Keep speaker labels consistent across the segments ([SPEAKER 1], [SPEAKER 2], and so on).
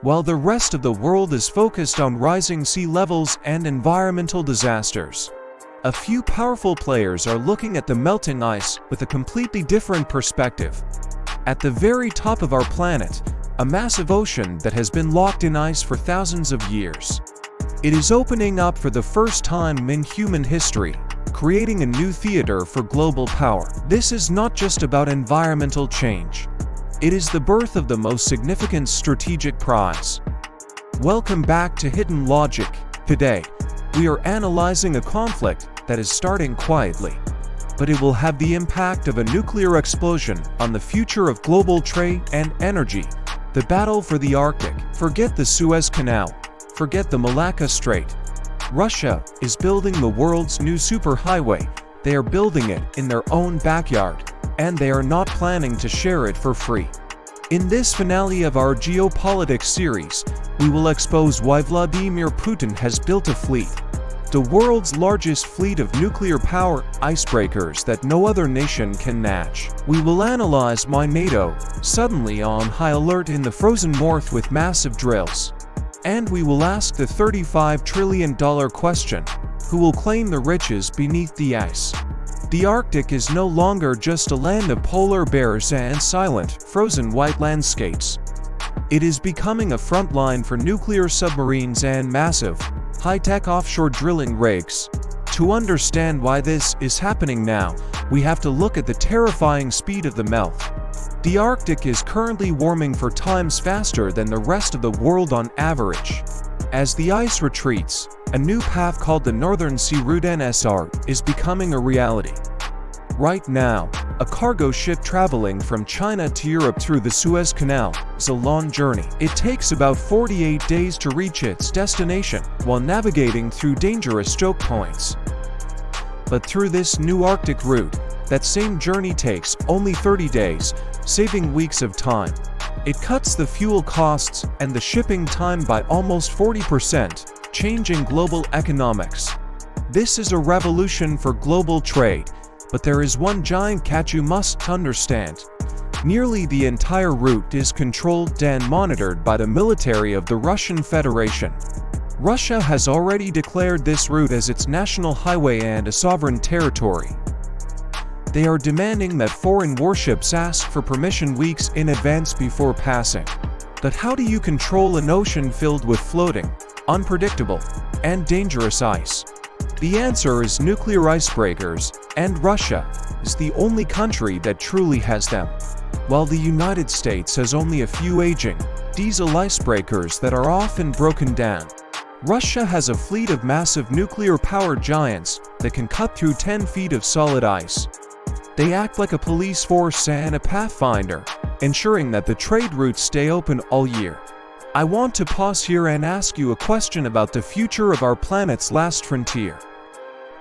[SPEAKER 1] while the rest of the world is focused on rising sea levels and environmental disasters. A few powerful players are looking at the melting ice with a completely different perspective. At the very top of our planet, a massive ocean that has been locked in ice for thousands of years. It is opening up for the first time in human history, creating a new theater for global power. This is not just about environmental change. It is the birth of the most significant strategic prize. Welcome back to Hidden Logic. Today, we are analyzing a conflict that is starting quietly, but it will have the impact of a nuclear explosion on the future of global trade and energy. The battle for the Arctic. Forget the Suez Canal. Forget the Malacca Strait. Russia is building the world's new superhighway. They are building it in their own backyard, and they are not planning to share it for free. In this finale of our Geopolitics series, we will expose why Vladimir Putin has built a fleet, the world's largest fleet of nuclear power icebreakers that no other nation can match. We will analyze why NATO suddenly on high alert in the frozen north with massive drills. And we will ask the $35 trillion question: who will claim the riches beneath the ice? The Arctic is no longer just a land of polar bears and silent, frozen white landscapes. It is becoming a front line for nuclear submarines and massive, high-tech offshore drilling rigs. To understand why this is happening now, we have to look at the terrifying speed of the melt. The Arctic is currently warming 4 times faster than the rest of the world on average. As the ice retreats, a new path called the Northern Sea Route (NSR) is becoming a reality. Right now, a cargo ship traveling from China to Europe through the Suez Canal is a long journey. It takes about 48 days to reach its destination while navigating through dangerous choke points. But through this new Arctic route, that same journey takes only 30 days, saving weeks of time. It cuts the fuel costs and the shipping time by almost 40%, changing global economics. This is a revolution for global trade, but there is one giant catch you must understand. Nearly the entire route is controlled and monitored by the military of the Russian Federation. Russia has already declared this route as its national highway and a sovereign territory. They are demanding that foreign warships ask for permission weeks in advance before passing. But how do you control an ocean filled with floating, unpredictable, and dangerous ice? The answer is nuclear icebreakers, and Russia is the only country that truly has them. While the United States has only a few aging, diesel icebreakers that are often broken down, Russia has a fleet of massive nuclear-powered giants that can cut through 10 feet of solid ice. They act like a police force and a pathfinder, ensuring that the trade routes stay open all year. I want to pause here and ask you a question about the future of our planet's last frontier.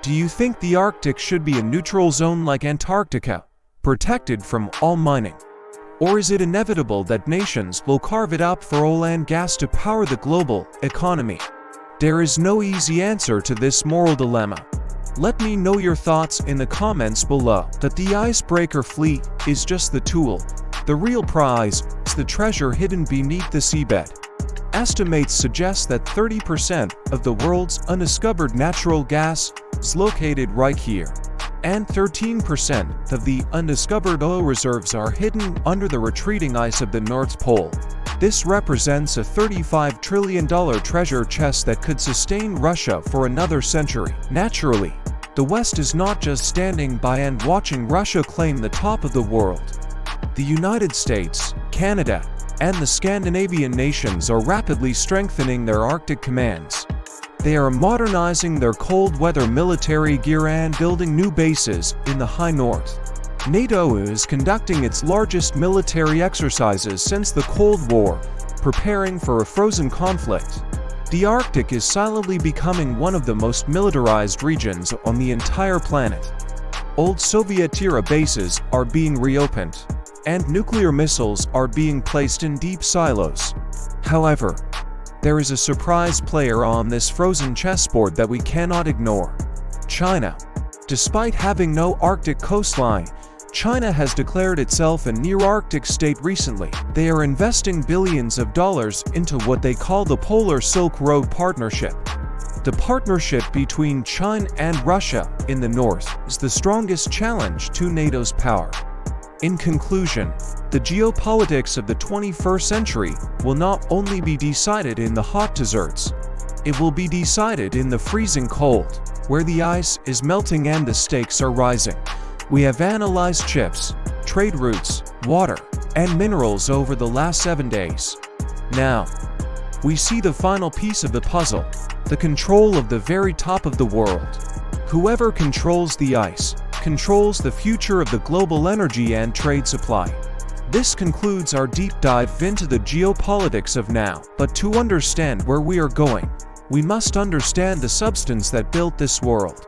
[SPEAKER 1] Do you think the Arctic should be a neutral zone like Antarctica, protected from all mining? Or is it inevitable that nations will carve it up for oil and gas to power the global economy? There is no easy answer to this moral dilemma. Let me know your thoughts in the comments below. That the icebreaker fleet is just the tool. The real prize is the treasure hidden beneath the seabed. Estimates suggest that 30% of the world's undiscovered natural gas is located right here, and 13% of the undiscovered oil reserves are hidden under the retreating ice of the North Pole. This represents a $35 trillion treasure chest that could sustain Russia for another century. Naturally, the West is not just standing by and watching Russia claim the top of the world. The United States, Canada, and the Scandinavian nations are rapidly strengthening their Arctic commands. They are modernizing their cold weather military gear and building new bases in the high north. NATO is conducting its largest military exercises since the Cold War, preparing for a frozen conflict. The Arctic is silently becoming one of the most militarized regions on the entire planet. Old Soviet-era bases are being reopened, and nuclear missiles are being placed in deep silos. However, there is a surprise player on this frozen chessboard that we cannot ignore: China. Despite having no Arctic coastline, China has declared itself a near-Arctic state recently. They are investing billions of dollars into what they call the Polar Silk Road Partnership. The partnership between China and Russia in the north is the strongest challenge to NATO's power. In conclusion, the geopolitics of the 21st century will not only be decided in the hot deserts, it will be decided in the freezing cold, where the ice is melting and the stakes are rising. We have analyzed ships, trade routes, water, and minerals over the last 7 days. Now, we see the final piece of the puzzle, the control of the very top of the world. Whoever controls the ice, controls the future of the global energy and trade supply. This concludes our deep dive into the geopolitics of now. But to understand where we are going, we must understand the substance that built this world.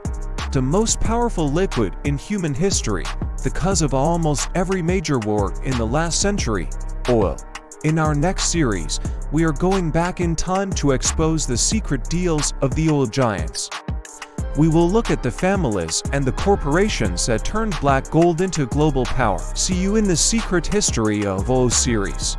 [SPEAKER 1] The most powerful liquid in human history, the cause of almost every major war in the last century, oil. In our next series, we are going back in time to expose the secret deals of the oil giants. We will look at the families and the corporations that turned black gold into global power. See you in the Secret History of Oil series.